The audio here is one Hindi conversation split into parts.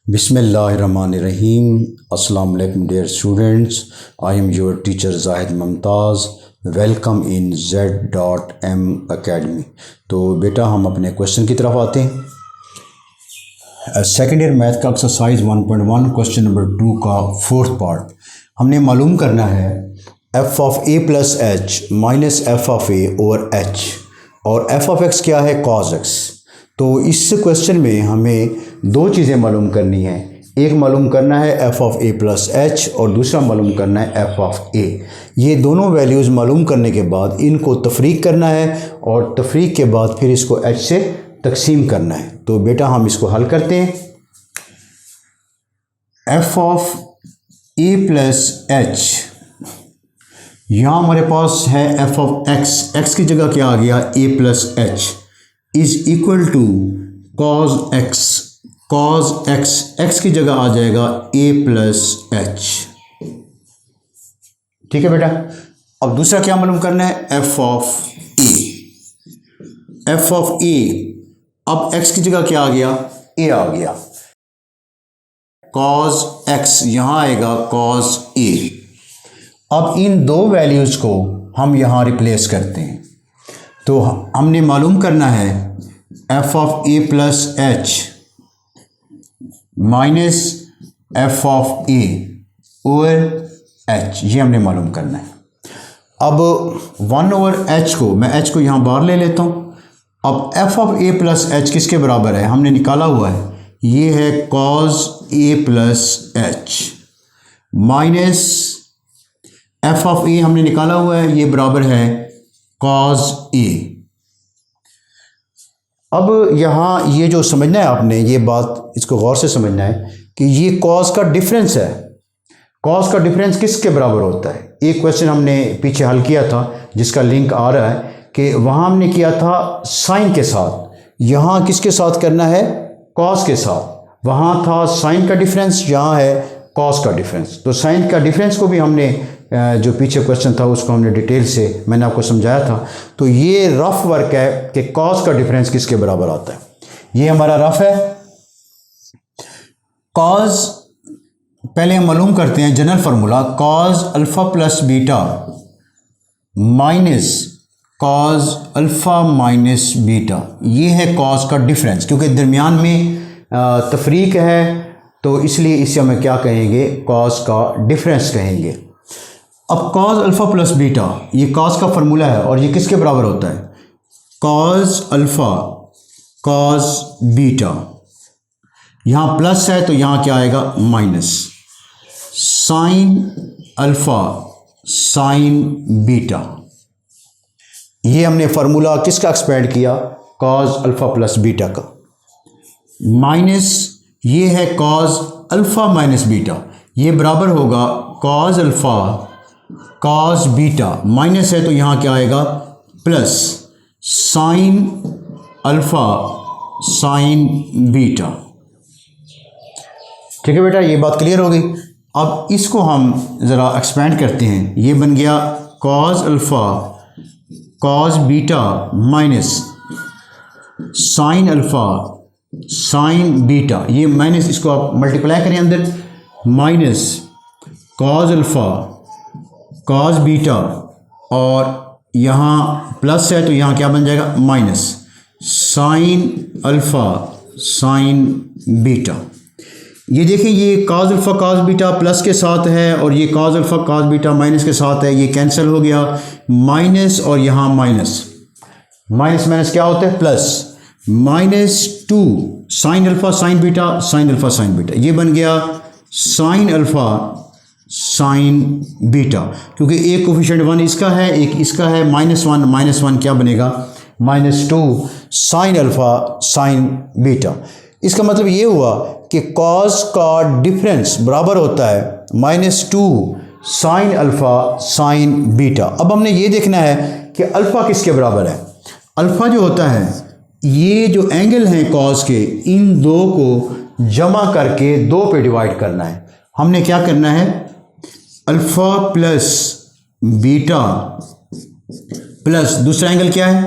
Bismillahirrahmanirrahim. Assalamu alaikum dear students. I am your teacher Zahid Mumtaz. Welcome in Z.M Academy. तो बेटा हम अपने क्वेश्चन की तरफ आते हैं। सेकेंड ईयर मैथ का एक्सरसाइज 1.1 क्वेश्चन नंबर 2 का फोर्थ पार्ट हमने मालूम करना है f of a plus H minus F of A over H और f ऑफ x क्या है cos x। तो इस क्वेश्चन में हमें दो चीज़ें मालूम करनी है, एक मालूम करना है f of a plus H और दूसरा मालूम करना है f ऑफ a। ये दोनों वैल्यूज़ मालूम करने के बाद इनको तफरीक करना है और तफरीक के बाद फिर इसको h से तकसीम करना है। तो बेटा हम इसको हल करते हैं। f of a plus H, यहाँ हमारे पास है f ऑफ x, x की जगह क्या आ गया a plus H is equal to cos x, cos x, x की जगह आ जाएगा a प्लस एच। ठीक है बेटा। अब दूसरा क्या मालूम करना है f of a, f of a, अब x की जगह क्या आ गया a आ गया, कॉज x यहाँ आएगा कॉज a। अब इन दो वैल्यूज़ को हम यहाँ रिप्लेस करते हैं। तो हमने मालूम करना है f of a plus H minus F of a over h, ये हमने मालूम करना है। अब 1 ओवर h को मैं h को यहाँ बाहर ले लेता हूँ। अब f of a plus H किसके बराबर है, हमने निकाला हुआ है, ये है cos a plus H minus f of a हमने निकाला हुआ है, ये बराबर है cos a। अब यहाँ ये जो समझना है आपने, ये बात इसको गौर से समझना है कि ये कॉस का डिफरेंस है। कॉस का डिफरेंस किसके बराबर होता है। एक क्वेश्चन हमने पीछे हल किया था जिसका लिंक आ रहा है कि वहाँ हमने किया था साइन के साथ, यहाँ किसके साथ करना है कॉस के साथ। वहाँ था साइन का डिफरेंस, यहाँ है कॉस का डिफरेंस। तो साइन का डिफरेंस को भी हमने जो पीछे क्वेश्चन था उसको हमने डिटेल से मैंने आपको समझाया था। तो ये रफ वर्क है कि कॉस का डिफरेंस किसके बराबर आता है। ये हमारा रफ है। कॉस पहले हम मालूम करते हैं general formula, cos alpha plus beta minus cos alpha minus beta, ये है कॉस का डिफरेंस। क्योंकि दरमियान में तफरीक है तो इसलिए इसे हमें क्या कहेंगे, कॉस का डिफरेंस कहेंगे। अब कॉस अल्फ़ा प्लस बीटा ये कॉस का फार्मूला है और ये किसके बराबर होता है, कॉस अल्फ़ा कॉस बीटा। यहाँ प्लस है तो यहाँ क्या आएगा minus, sine alpha sine beta. ये हमने फार्मूला किसका एक्सपेंड किया, कॉस अल्फ़ा प्लस बीटा का। माइनस ये है कॉस अल्फ़ा माइनस बीटा, ये बराबर होगा cos alpha cos beta, minus है तो यहाँ क्या आएगा plus sine alpha sine beta. ठीक है बेटा, ये बात क्लियर हो गई। अब इसको हम ज़रा एक्सपेंड करते हैं, ये बन गया cos alpha cos beta minus sine alpha sine beta. ये माइनस इसको आप मल्टीप्लाई करें अंदर, minus cos alpha cos beta और यहाँ प्लस है तो यहाँ क्या बन जाएगा minus sine alpha sine beta. ये देखिए ये cos alpha cos beta plus के साथ है और ये cos alpha cos beta minus के साथ है, ये कैंसिल हो गया, माइनस और यहाँ माइनस, माइनस माइनस क्या होता है plus, minus 2 sine alpha sine beta sine alpha sine beta, ये बन गया साइन अल्फ़ा साइन बीटा। क्योंकि एक कोफिशिएंट 1 इसका है एक इसका है, -1 -1 क्या बनेगा -2 साइन अल्फ़ा साइन बीटा। इसका मतलब ये हुआ कि कॉस का डिफरेंस बराबर होता है -2 साइन अल्फ़ा साइन बीटा। अब हमने ये देखना है कि अल्फ़ा किसके बराबर है। अल्फ़ा जो होता है, ये जो एंगल हैं कॉस के, इन दो को जमा करके 2 पे डिवाइड करना है। हमने क्या करना है, अल्फ़ा प्लस बीटा प्लस दूसरा एंगल क्या है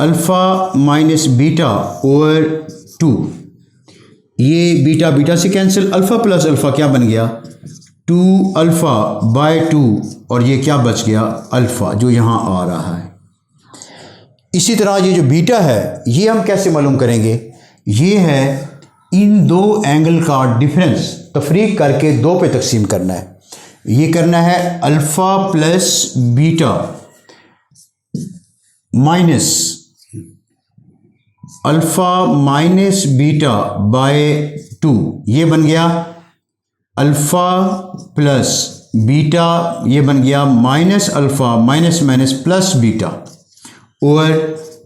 अल्फ़ा माइनस बीटा ओवर 2, ये बीटा बीटा से कैंसिल, अल्फ़ा प्लस अल्फ़ा क्या बन गया 2 अल्फ़ा बाय 2 और ये क्या बच गया अल्फ़ा जो यहाँ आ रहा है। इसी तरह ये जो बीटा है ये हम कैसे मालूम करेंगे, ये है इन दो एंगल का डिफरेंस तफरीक करके 2 पे तकसीम करना है। ये करना है alpha plus beta minus alpha minus beta by 2, ये बन गया अल्फ़ा प्लस बीटा, ये बन गया minus alpha minus minus plus beta over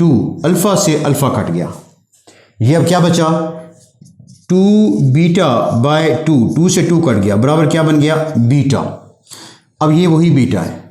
2, alpha से अल्फ़ा कट गया। ये अब क्या बचा 2 बीटा बाय 2, 2 से 2 कट गया बराबर क्या बन गया बीटा। अब ये वही बीटा है।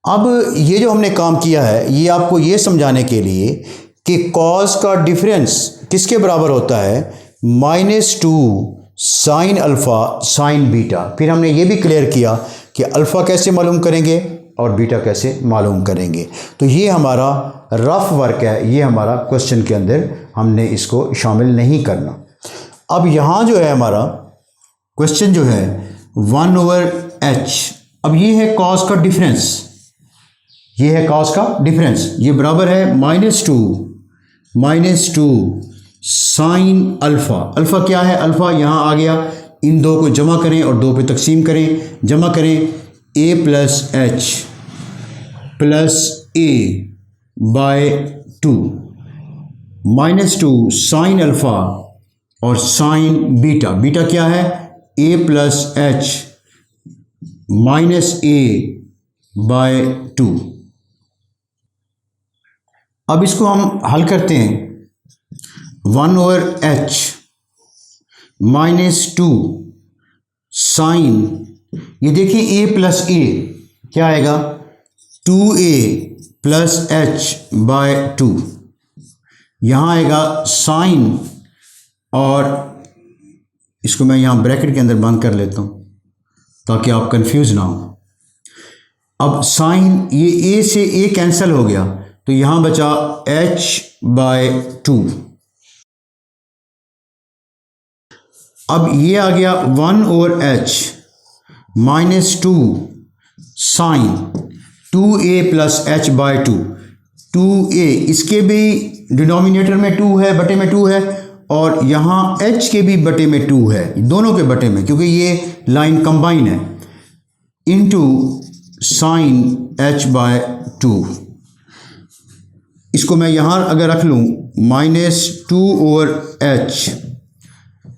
अब ये जो हमने काम किया है ये आपको ये समझाने के लिए कि कॉस का डिफरेंस किसके बराबर होता है -2 साइन अल्फ़ा साइन बीटा। फिर हमने ये भी क्लियर किया कि अल्फ़ा कैसे मालूम करेंगे और बीटा कैसे मालूम करेंगे। तो ये हमारा रफ वर्क है, ये हमारा क्वेश्चन के अंदर हमने इसको शामिल नहीं करना। अब यहाँ जो है हमारा क्वेश्चन जो है 1/h, अब ये है कॉस का डिफरेंस, ये है कॉस का डिफरेंस, ये बराबर है -2 साइन अल्फ़ा। अल्फ़ा क्या है, अल्फ़ा यहाँ आ गया, इन दो को जमा करें और 2 पे तकसीम करें, जमा करें a plus H plus A by 2 -2 sine alpha और साइन बीटा। बीटा क्या है a plus H minus A by 2। अब इसको हम हल करते हैं 1/h -2 साइन, ये देखिए a प्लस ए क्या आएगा 2a प्लस h बाय 2, यहाँ आएगा साइन और इसको मैं यहाँ ब्रैकेट के अंदर बंद कर लेता हूँ ताकि आप कंफ्यूज ना हो। अब साइन ये a से a कैंसिल हो गया तो यहाँ बचा h बाय 2। अब ये आ गया 1/h -2 sign 2a plus h bye 2, 2a इसके भी डिनोमिनेटर में 2 है, बटे में 2 है, और यहाँ h के भी बटे में 2 है, दोनों के बटे में, क्योंकि ये लाइन कंबाइन है, इनटू साइन h बाय 2। इसको मैं यहाँ अगर रख लूँ -2/h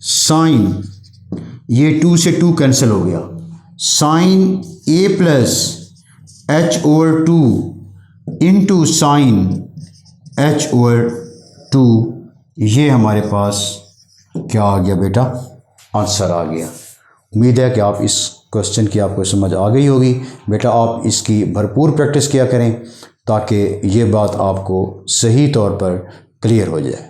साइन, ये 2 से 2 कैंसिल हो गया, sine a plus h/2 into sine h/2, ये हमारे पास क्या आ गया बेटा, आंसर आ गया। उम्मीद है कि आप इस क्वेश्चन की आपको समझ आ गई होगी। बेटा आप इसकी भरपूर प्रैक्टिस किया करें ताकि ये बात आपको सही तौर पर क्लियर हो जाए।